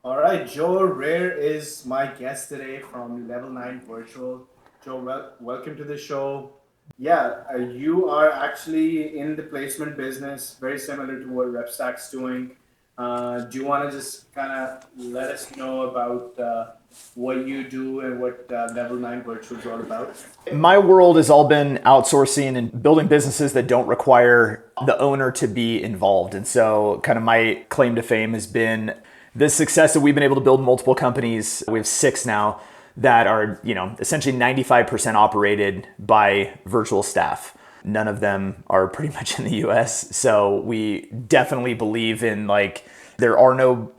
All right, Joe Rare is my guest today from Level 9 Virtual. Joe, welcome to the show. Yeah, you are actually in the placement business, very similar to what RepStack's doing. Do you want to just kind of let us know about what you do and what Level 9 Virtual is all about? My world has all been outsourcing and building businesses that don't require the owner to be involved. And so, kind of my claim to fame has been the success that we've been able to build multiple companies. We have six now that are, essentially 95% operated by virtual staff. None of them are pretty much in the US. So, we definitely believe in there are no,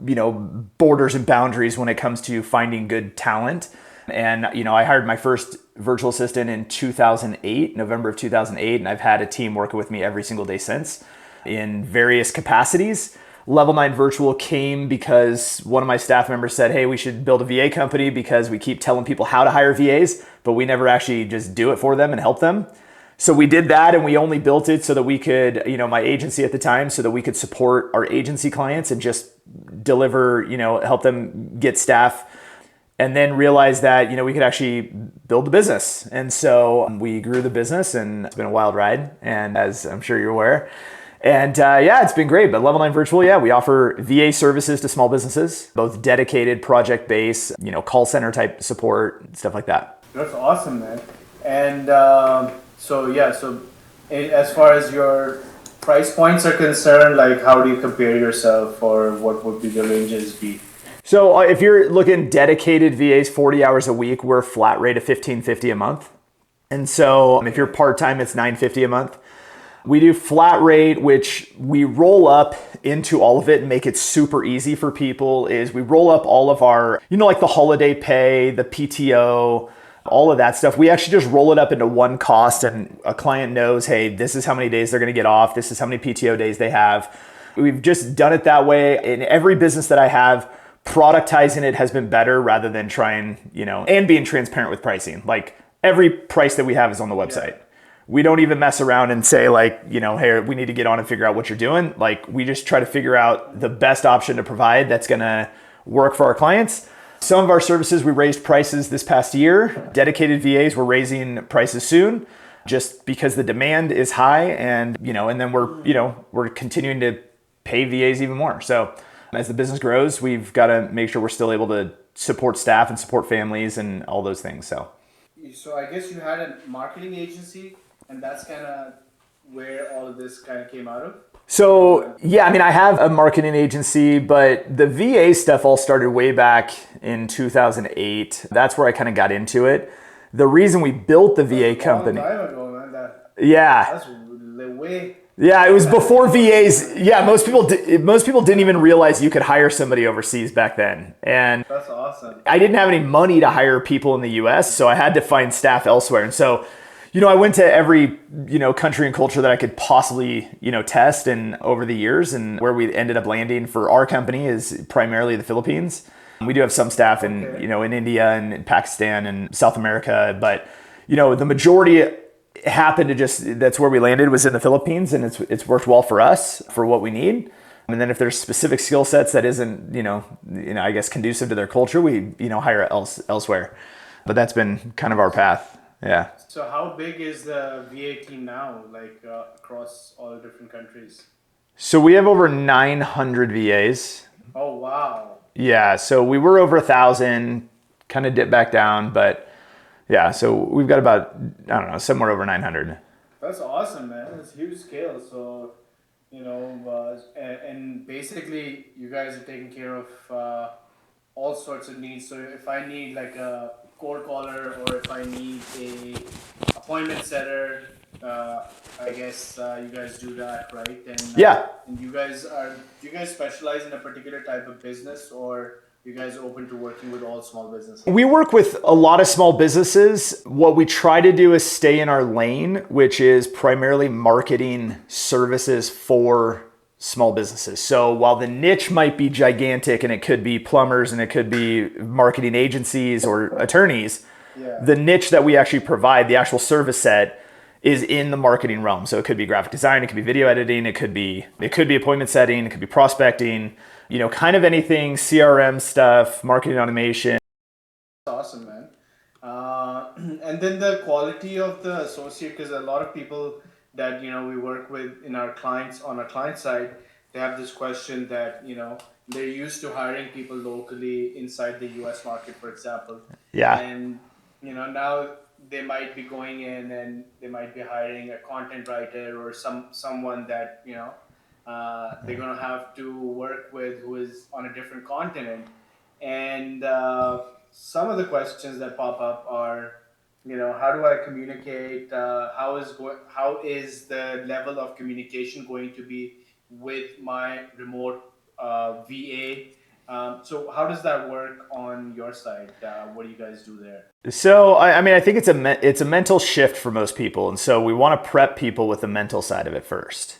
borders and boundaries when it comes to finding good talent. And, I hired my first virtual assistant in 2008, November of 2008, and I've had a team working with me every single day since in various capacities. Level 9 Virtual came because one of my staff members said, hey, we should build a VA company because we keep telling people how to hire VAs, but we never actually just do it for them and help them. So we did that, and we only built it so that we could, my agency at the time, so that we could support our agency clients and just deliver, help them get staff, and then realized that, we could actually build the business. And so we grew the business, and it's been a wild ride, and as I'm sure you're aware. And yeah, it's been great. But Level 9 Virtual, yeah, we offer VA services to small businesses, both dedicated, project-based, call center type support, stuff like that. That's awesome, man. And as far as your price points are concerned, like how do you compare yourself, or what would be the ranges be? So if you're looking dedicated VAs 40 hours a week, we're a flat rate of $15.50 a month. And so if you're part-time, it's $9.50 a month. We do flat rate, which we roll up into all of it and make it super easy for people. Is we roll up all of our, like the holiday pay, the PTO, all of that stuff. We actually just roll it up into one cost, and a client knows, hey, this is how many days they're going to get off. This is how many PTO days they have. We've just done it that way. In every business that I have, productizing it has been better rather than trying, and being transparent with pricing. Like every price that we have is on the website. Yeah. We don't even mess around and say hey, we need to get on and figure out what you're doing. Like we just try to figure out the best option to provide that's going to work for our clients. Some of our services, we raised prices this past year. Dedicated VAs, we're raising prices soon just because the demand is high, and, and then we're continuing to pay VAs even more. So as the business grows, we've got to make sure we're still able to support staff and support families and all those things. So I guess you had a marketing agency, and that's kind of where all of this kind of came out of? So yeah, I have a marketing agency, but the VA stuff all started way back in 2008. That's where I kind of got into it. The reason we built the VA company. That's a long time ago, man. Yeah. That's way. Yeah, it was before VAs. Yeah, most people didn't even realize you could hire somebody overseas back then. And that's awesome. I didn't have any money to hire people in the US, so I had to find staff elsewhere. And so, I went to every, country and culture that I could possibly, test, and over the years, and where we ended up landing for our company is primarily the Philippines. We do have some staff in, in India and in Pakistan and South America, but, the majority happened to that's where we landed, was in the Philippines, and it's worked well for us for what we need. And then if there's specific skill sets that isn't, I guess conducive to their culture, we, hire elsewhere. But that's been kind of our path. Yeah. So how big is the VA team now, across all the different countries? So we have over 900 VAs. Oh, wow. Yeah. So we were over 1,000, kind of dipped back down, but yeah, so we've got about, I don't know, somewhere over 900. That's awesome, man. It's a huge scale. So, and basically you guys are taking care of all sorts of needs. So if I need like a cold caller, or if I need a appointment setter, I guess you guys do that, right? And yeah. And do you guys specialize in a particular type of business, or you guys are open to working with all small businesses? We work with a lot of small businesses. What we try to do is stay in our lane, which is primarily marketing services for small businesses. So while the niche might be gigantic, and it could be plumbers and it could be marketing agencies or attorneys, the niche that we actually provide, the actual service set, is in the marketing realm. So it could be graphic design, it could be video editing, it could be appointment setting, it could be prospecting. kind of anything CRM stuff, marketing automation. Awesome, man. And then the quality of the associate, because a lot of people that we work with in our clients on our client side, they have this question that they're used to hiring people locally inside the U.S. market, for example, Yeah. and now they might be going in and they might be hiring a content writer or someone that they're gonna have to work with who is on a different continent, and some of the questions that pop up are, how do I communicate? How is the level of communication going to be with my remote VA? So how does that work on your side? What do you guys do there? So, I think it's a mental shift for most people. And so we want to prep people with the mental side of it first.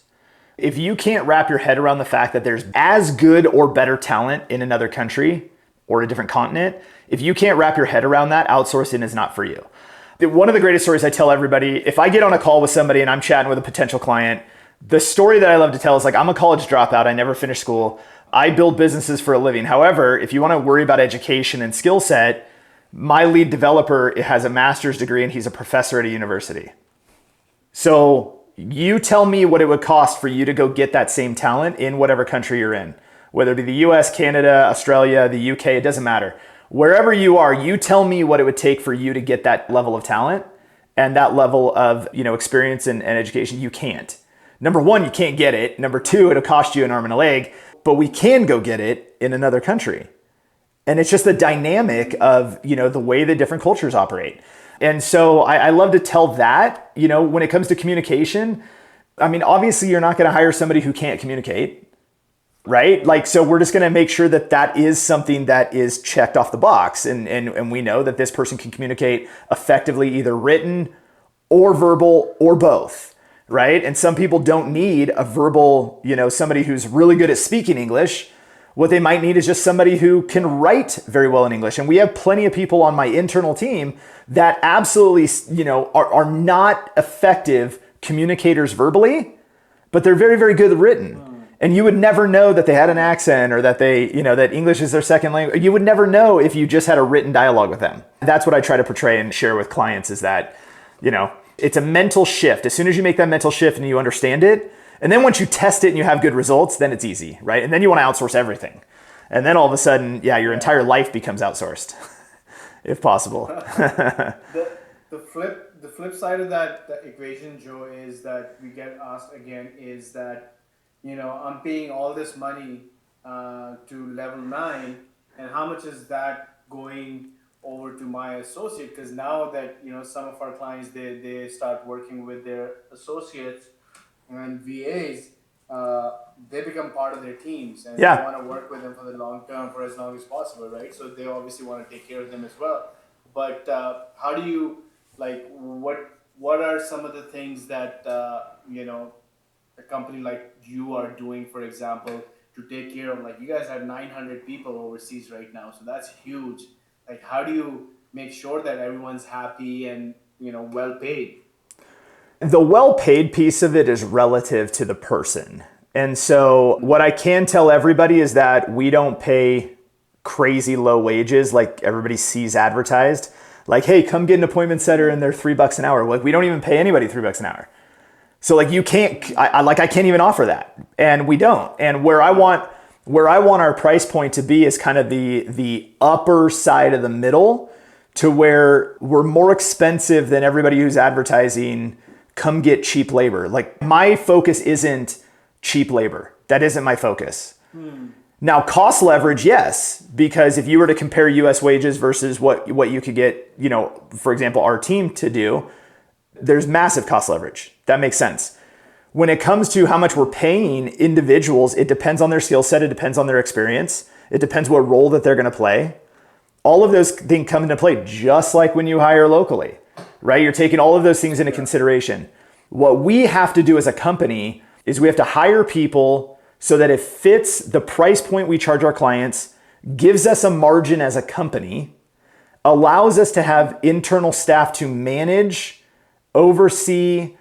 If you can't wrap your head around the fact that there's as good or better talent in another country or a different continent, if you can't wrap your head around that, outsourcing is not for you. One of the greatest stories I tell everybody, if I get on a call with somebody and I'm chatting with a potential client, the story that I love to tell is like, I'm a college dropout. I never finished school. I build businesses for a living. However, if you want to worry about education and skill set, my lead developer has a master's degree and he's a professor at a university. So you tell me what it would cost for you to go get that same talent in whatever country you're in, whether it be the US, Canada, Australia, the UK, it doesn't matter. Wherever you are, you tell me what it would take for you to get that level of talent and that level of experience and education. You can't. Number one, you can't get it. Number two, it'll cost you an arm and a leg, but we can go get it in another country. And it's just the dynamic of, the way that different cultures operate. And so I love to tell that, when it comes to communication, obviously you're not going to hire somebody who can't communicate, right? Like, so we're just going to make sure that that is something that is checked off the box. And we know that this person can communicate effectively, either written or verbal or both, right? And some people don't need a verbal, somebody who's really good at speaking English. What they might need is just somebody who can write very well in English. And we have plenty of people on my internal team that absolutely, are not effective communicators verbally, but they're very, very good written. And you would never know that they had an accent or that they, that English is their second language. You would never know if you just had a written dialogue with them. That's what I try to portray and share with clients is that, it's a mental shift. As soon as you make that mental shift and you understand it, and then once you test it and you have good results, then it's easy, right? And then you want to outsource everything. And then all of a sudden, your entire life becomes outsourced, if possible. The flip side of that equation, Joe, is that we get asked again is that, I'm paying all this money to level 9, and how much is that going over to my associate? Because now that, some of our clients, they start working with their associates and VAs, they become part of their teams and they want to work with them for the long term, for as long as possible, right? So they obviously want to take care of them as well. But how do you, what are some of the things that a company like you are doing, for example, to take care of, like, you guys have 900 people overseas right now, so that's huge. Like, how do you make sure that everyone's happy and well paid? The well-paid piece of it is relative to the person. And so what I can tell everybody is that we don't pay crazy low wages like everybody sees advertised. Like, hey, come get an appointment setter and they're $3 an hour. Like, we don't even pay anybody $3 an hour. So like, you can't, I can't even offer that. And we don't. And where I want our price point to be is kind of the upper side of the middle, to where we're more expensive than everybody who's advertising come get cheap labor. Like, my focus isn't cheap labor. That isn't my focus. Now, cost leverage, yes, because if you were to compare US wages versus what you could get, for example, our team to do, there's massive cost leverage. That makes sense. When it comes to how much we're paying individuals, it depends on their skill set. It depends on their experience. It depends what role that they're going to play. All of those things come into play, just like when you hire locally, right? You're taking all of those things into consideration. What we have to do as a company is we have to hire people so that it fits the price point we charge our clients, gives us a margin as a company, allows us to have internal staff to manage, oversee,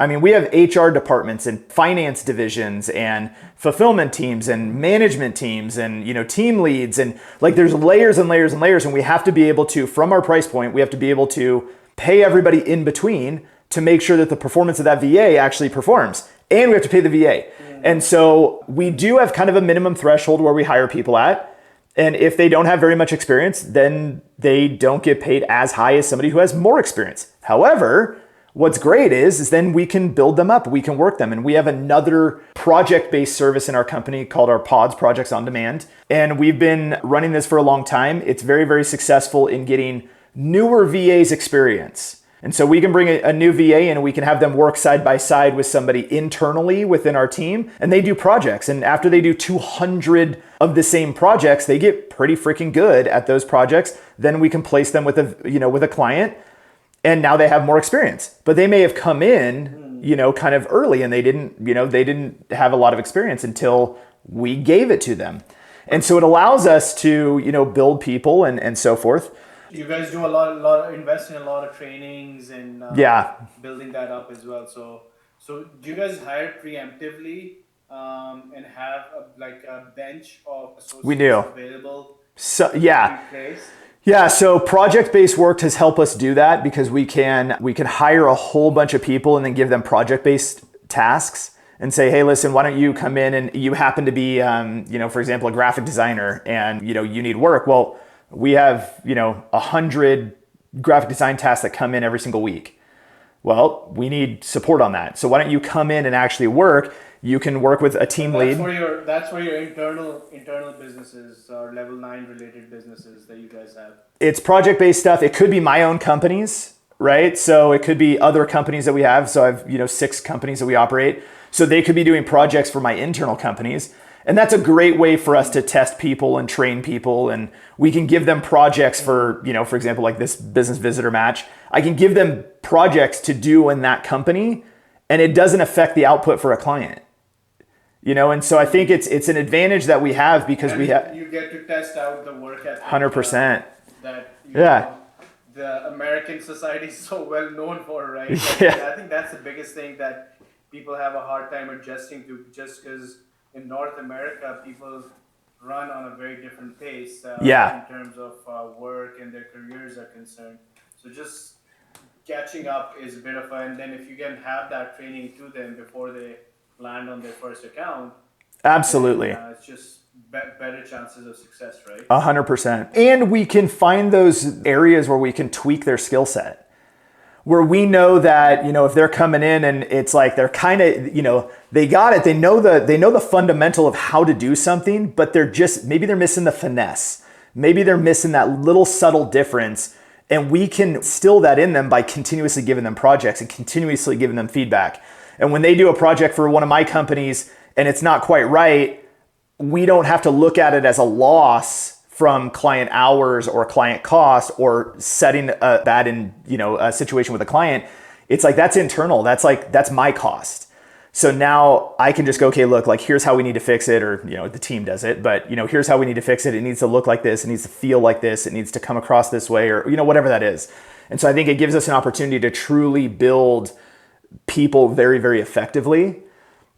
I mean, we have HR departments and finance divisions and fulfillment teams and management teams and, team leads. And like there's layers and layers and layers. And we have to be able to, from our price point, we have to be able to pay everybody in between to make sure that the performance of that VA actually performs. And we have to pay the VA. And so we do have kind of a minimum threshold where we hire people at. And if they don't have very much experience, then they don't get paid as high as somebody who has more experience. However, what's great is then we can build them up, we can work them. And we have another project-based service in our company called our Pods, Projects on Demand. And we've been running this for a long time. It's very, very successful in getting newer VAs experience. And so we can bring a new VA and we can have them work side by side with somebody internally within our team, and they do projects. And after they do 200 of the same projects, they get pretty freaking good at those projects. Then we can place them with a client, and now they have more experience. But they may have come in, kind of early, and they didn't have a lot of experience until we gave it to them. And so it allows us to, build people and so forth. You guys do a lot invest in a lot of trainings and building that up as well. So do you guys hire preemptively and have a bench of associates We do. available? So so project-based work has helped us do that because we can hire a whole bunch of people and then give them project-based tasks and say, hey, listen, why don't you come in and you happen to be, for example, a graphic designer and, you need work. Well, we have, 100 graphic design tasks that come in every single week. Well, we need support on that. So why don't you come in and actually work? You can work with a team lead. That's for your internal businesses or level 9 related businesses that you guys have. It's project-based stuff. It could be my own companies, right? So it could be other companies that we have. So I've, 6 companies that we operate. So they could be doing projects for my internal companies. And that's a great way for us to test people and train people. And we can give them projects for, for example, like this business visitor match. I can give them projects to do in that company, and it doesn't affect the output for a client. And so I think it's an advantage that we have because and we have. You get to test out the work ethic. 100%. That the American society is so well known for, right? I think that's the biggest thing that people have a hard time adjusting to, just because in North America, people run on a very different pace in terms of work and their careers are concerned. So just catching up is a bit of and then if you can have that training to them before they land on their first account. Absolutely. Then, it's just better chances of success, right? 100%. And we can find those areas where we can tweak their skill set. Where we know that, if they're coming in and it's like they're kind of, they got it, they know the fundamental of how to do something, but maybe they're missing the finesse. Maybe they're missing that little subtle difference, and we can instill that in them by continuously giving them projects and continuously giving them feedback. And when they do a project for one of my companies and it's not quite right, we don't have to look at it as a loss from client hours or client cost or setting that in, a situation with a client. It's like, that's internal. That's my cost. So now I can just go, okay, look, like here's how we need to fix it, or, the team does it, but here's how we need to fix it. It needs to look like this. It needs to feel like this. It needs to come across this way, or, whatever that is. And so I think it gives us an opportunity to truly build people very, very effectively.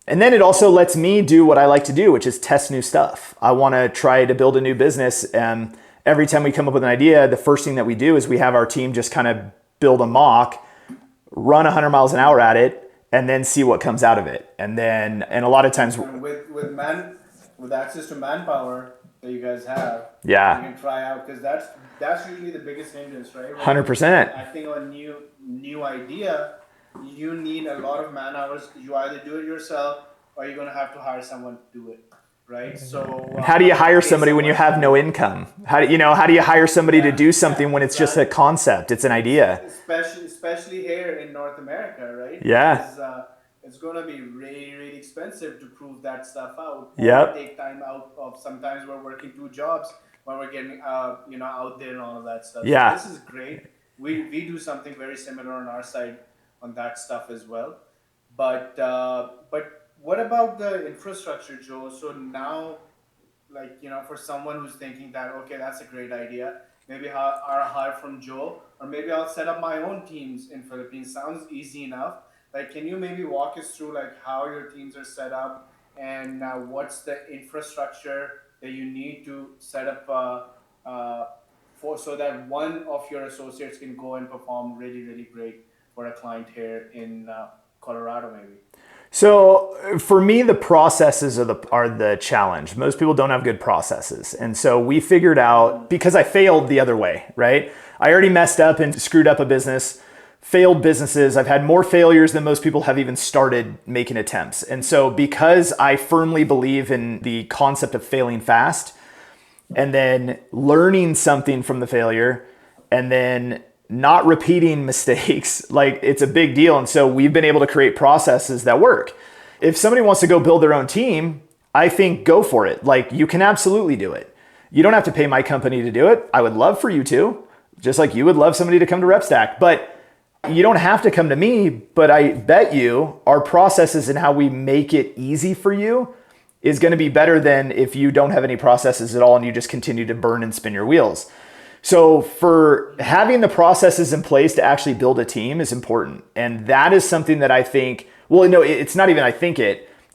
And then it also lets me do what I like to do, which is test new stuff. I want to try to build a new business. And every time we come up with an idea, the first thing that we do is we have our team just kind of build a mock, run 100 miles an hour at it, and then see what comes out of it. And a lot of times with access to manpower that you guys have, you can try out, because that's usually the biggest hindrance, right? 100%. Acting on new idea, you need a lot of man hours. You either do it yourself or you're going to have to hire someone to do it, right? So how do you hire somebody when you have no income? How do you hire somebody to do something when it's just a concept, it's an idea? Especially here in North America, right? Yeah. Because, it's going to be really, really expensive to prove that stuff out. Yep. Take time out of, sometimes we're working 2 jobs when we're getting out there and all of that stuff. Yeah. So this is great. We do something very similar on our side on that stuff as well. But what about the infrastructure, Joe? So now, for someone who's thinking that, okay, that's a great idea, maybe I'll hire from Joe, or maybe I'll set up my own teams in Philippines. Sounds easy enough. Like, can you maybe walk us through like how your teams are set up and what's the infrastructure that you need to set up for so that one of your associates can go and perform really, really great for a client here in Colorado, maybe? So for me, the processes are the challenge. Most people don't have good processes. And so we figured out, because I failed the other way, right? I already messed up and screwed up a business, failed businesses. I've had more failures than most people have even started making attempts. And so because I firmly believe in the concept of failing fast and then learning something from the failure and then not repeating mistakes, like it's a big deal. And so we've been able to create processes that work. If somebody wants to go build their own team, I think go for it. Like you can absolutely do it. You don't have to pay my company to do it. I would love for you to, just like you would love somebody to come to RepStack. But you don't have to come to me, but I bet you our processes and how we make it easy for you is going to be better than if you don't have any processes at all and you just continue to burn and spin your wheels. So for having the processes in place to actually build a team is important. And that is something that I think, well, no, it's not even I think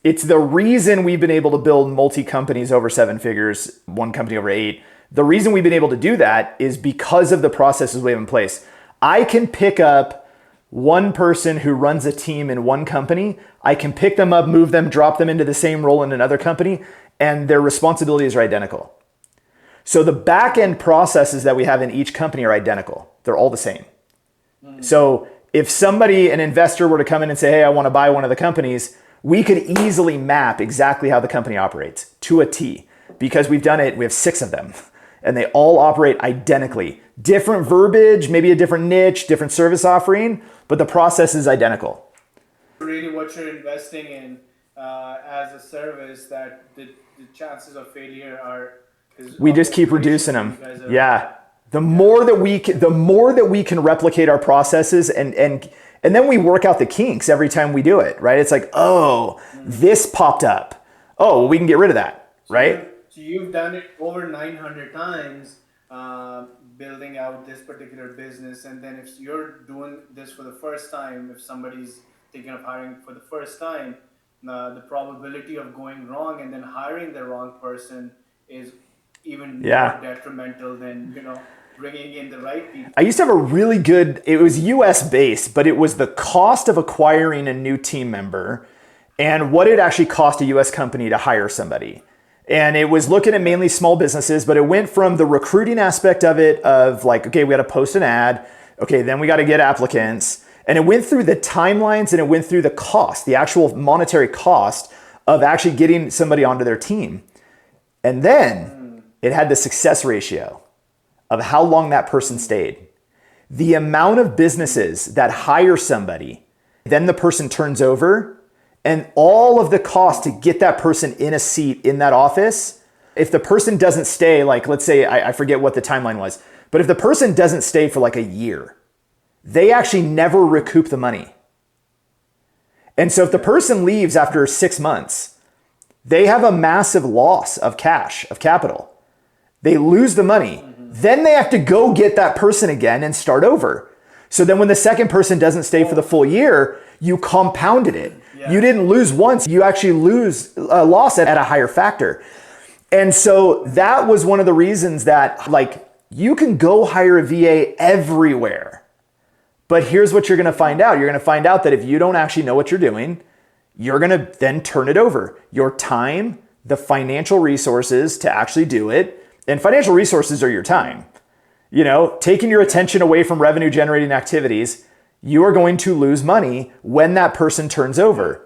it's the reason we've been able to build multi-companies over 7 figures, one company over 8. The reason we've been able to do that is because of the processes we have in place. I can pick up one person who runs a team in one company. I can pick them up, move them, drop them into the same role in another company, and their responsibilities are identical. So the back end processes that we have in each company are identical. They're all the same. So if somebody, an investor were to come in and say, hey, I want to buy one of the companies, we could easily map exactly how the company operates to a T because we've done it. We have 6 of them and they all operate identically. Different verbiage, maybe a different niche, different service offering, but the process is identical. Really, what you're investing in as a service, that the chances of failure are is We just almost keep erased reducing when them. you guys are Yeah. The more that we can replicate our processes and then we work out the kinks every time we do it, right? It's like, oh, this popped up. Oh, well, we can get rid of that, so right? you've done it over 900 times, building out this particular business, and then if you're doing this for the first time, if somebody's thinking of hiring for the first time, the probability of going wrong and then hiring the wrong person is even more Yeah. detrimental than bringing in the right I people. used to have a really good, it was US based, but it was the cost of acquiring a new team member and what it actually cost a US company to hire somebody. And it was looking at mainly small businesses, but it went from the recruiting aspect of it of like, okay, we got to post an ad. Okay, then we got to get applicants. And it went through the timelines and it went through the cost, the actual monetary cost of actually getting somebody onto their team. And then it had the success ratio of how long that person stayed. The amount of businesses that hire somebody, then the person turns over, and all of the cost to get that person in a seat in that office. If the person doesn't stay, like let's say, I forget what the timeline was, but if the person doesn't stay for like a year, they actually never recoup the money. And so if the person leaves after 6 months, they have a massive loss of cash, of capital. They lose the money. Then they have to go get that person again and start over. So then when the second person doesn't stay for the full year, you compounded it. Yeah. You didn't lose once, you actually lost it at a higher factor. And so that was one of the reasons that like you can go hire a VA everywhere. But here's what you're going to find out. You're going to find out that if you don't actually know what you're doing, you're going to then turn it over. Your time, the financial resources to actually do it, and financial resources are your time. Taking your attention away from revenue generating activities, you are going to lose money when that person turns over.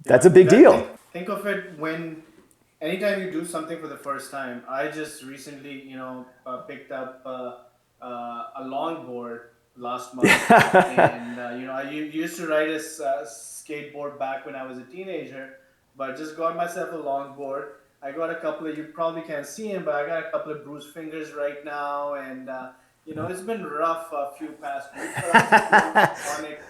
That's a big deal. Think of it when anytime you do something for the first time. I just recently, picked up a longboard last month, and I used to ride a skateboard back when I was a teenager, but just got myself a longboard. I got a couple of, you probably can't see him, but I got a couple of bruised fingers right now, and it's been rough a few past weeks, but I'm still on it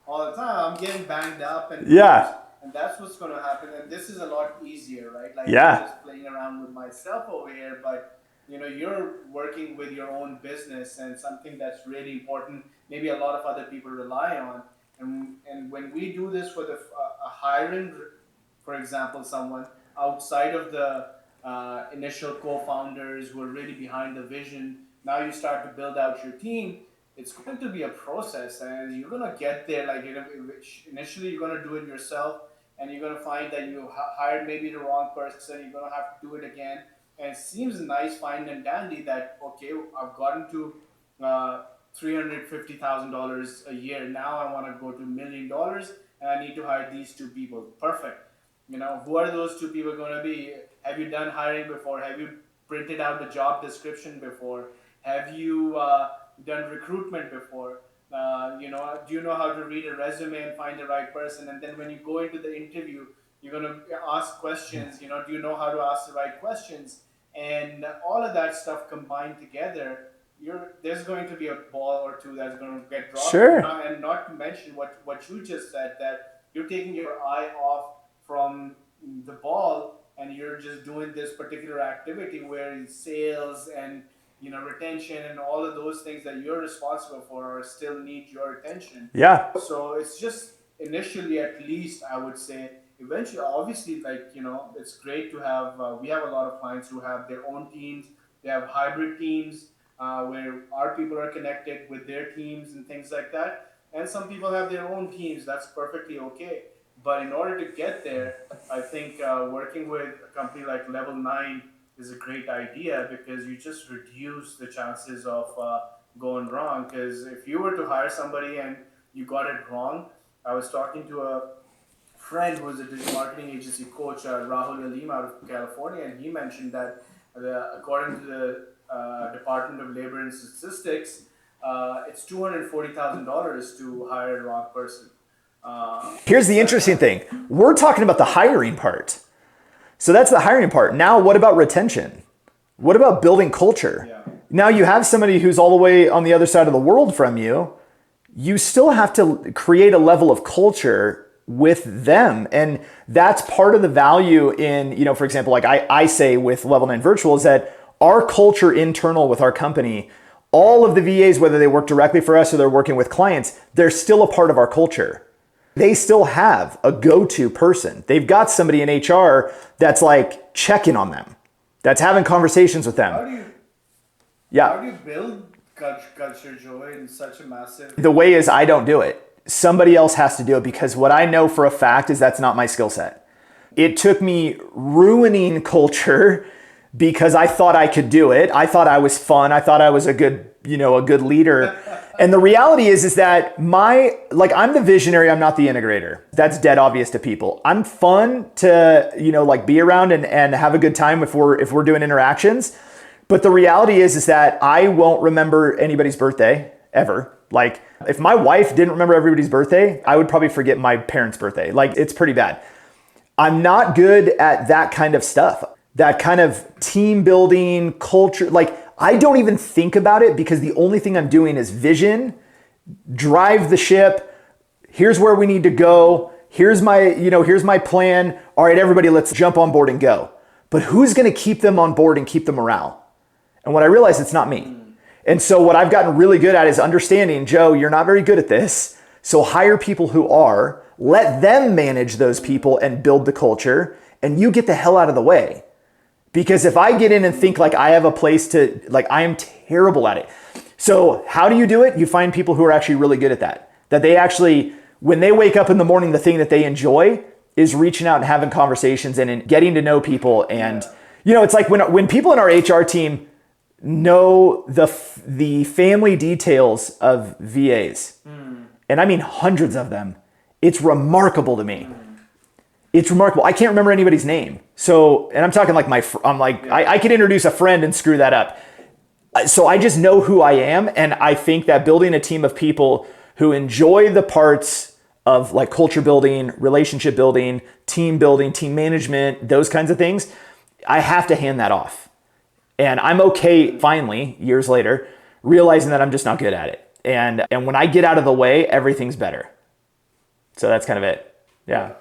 all the time. I'm getting banged up and bruised, Yeah. and that's what's going to happen. And this is a lot easier, right? Like I'm Yeah. just playing around with myself over here, but you're working with your own business and something that's really important. Maybe a lot of other people rely on, And when we do this for the hiring, for example, someone outside of the initial co-founders who are really behind the vision, now you start to build out your team. It's going to be a process, and you're going to get there. Like, initially, you're going to do it yourself, and you're going to find that you hired maybe the wrong person. You're going to have to do it again. And it seems nice, fine, and dandy that, okay, I've gotten to uh, $350,000 a year. Now I want to go to $1 million, and I need to hire these two people. Perfect. Who are those two people going to be? Have you done hiring before? Have you printed out the job description before? Have you done recruitment before? Do you know how to read a resume and find the right person? And then when you go into the interview, you're going to ask questions. Do you know how to ask the right questions? And all of that stuff combined together, there's going to be a ball or two that's going to get dropped. Sure. And not to mention what you just said, that you're taking your eye off from the ball, and you're just doing this particular activity where sales and retention and all of those things that you're responsible for are still need your attention. Yeah. So it's just initially, at least I would say, eventually, obviously, like, it's great to have, we have a lot of clients who have their own teams. They have hybrid teams where our people are connected with their teams and things like that. And some people have their own teams. That's perfectly okay. But in order to get there, I think working with a company like Level 9 is a great idea, because you just reduce the chances of going wrong. Because if you were to hire somebody and you got it wrong, I was talking to a friend who is a digital marketing agency coach, Rahul Alim out of California, and he mentioned that according to the Department of Labor and Statistics, it's $240,000 to hire a wrong person. Here's the interesting thing. We're talking about the hiring part. So that's the hiring part. Now, what about retention? What about building culture? Yeah. Now you have somebody who's all the way on the other side of the world from you. You still have to create a level of culture with them. And that's part of the value in, for example, like I say with Level 9 Virtual, is that our culture internal with our company, all of the VAs, whether they work directly for us or they're working with clients, they're still a part of our culture. They still have a go-to person. They've got somebody in HR that's like checking on them, that's having conversations with them. How do you build culture, Joe, in such a massive... The way is I don't do it. Somebody else has to do it, because what I know for a fact is that's not my skill set. It took me ruining culture because I thought I could do it. I thought I was fun. I thought I was a good leader. And the reality is that I'm the visionary, I'm not the integrator. That's dead obvious to people. I'm fun to, be around and have a good time if we're doing interactions. But the reality is that I won't remember anybody's birthday ever. Like, if my wife didn't remember everybody's birthday, I would probably forget my parents' birthday. Like, it's pretty bad. I'm not good at that kind of stuff. That kind of team building culture. Like, I don't even think about it, because the only thing I'm doing is vision, drive the ship. Here's where we need to go. Here's my plan. All right, everybody, let's jump on board and go. But who's going to keep them on board and keep the morale? And what I realized, it's not me. And so what I've gotten really good at is understanding, Joe, you're not very good at this. So hire people who are, let them manage those people and build the culture, and you get the hell out of the way. Because if I get in and think like I have a place to, like, I am terrible at it. So how do you do it? You find people who are actually really good at that. That they actually, when they wake up in the morning, the thing that they enjoy is reaching out and having conversations and getting to know people. And, it's like when people in our HR team know the family details of VAs, and I mean hundreds of them, it's remarkable to me. It's remarkable. I can't remember anybody's name. So, and I'm talking like I could introduce a friend and screw that up. So I just know who I am. And I think that building a team of people who enjoy the parts of like culture building, relationship building, team management, those kinds of things, I have to hand that off. And I'm okay, finally, years later, realizing that I'm just not good at it. And when I get out of the way, everything's better. So that's kind of it. Yeah.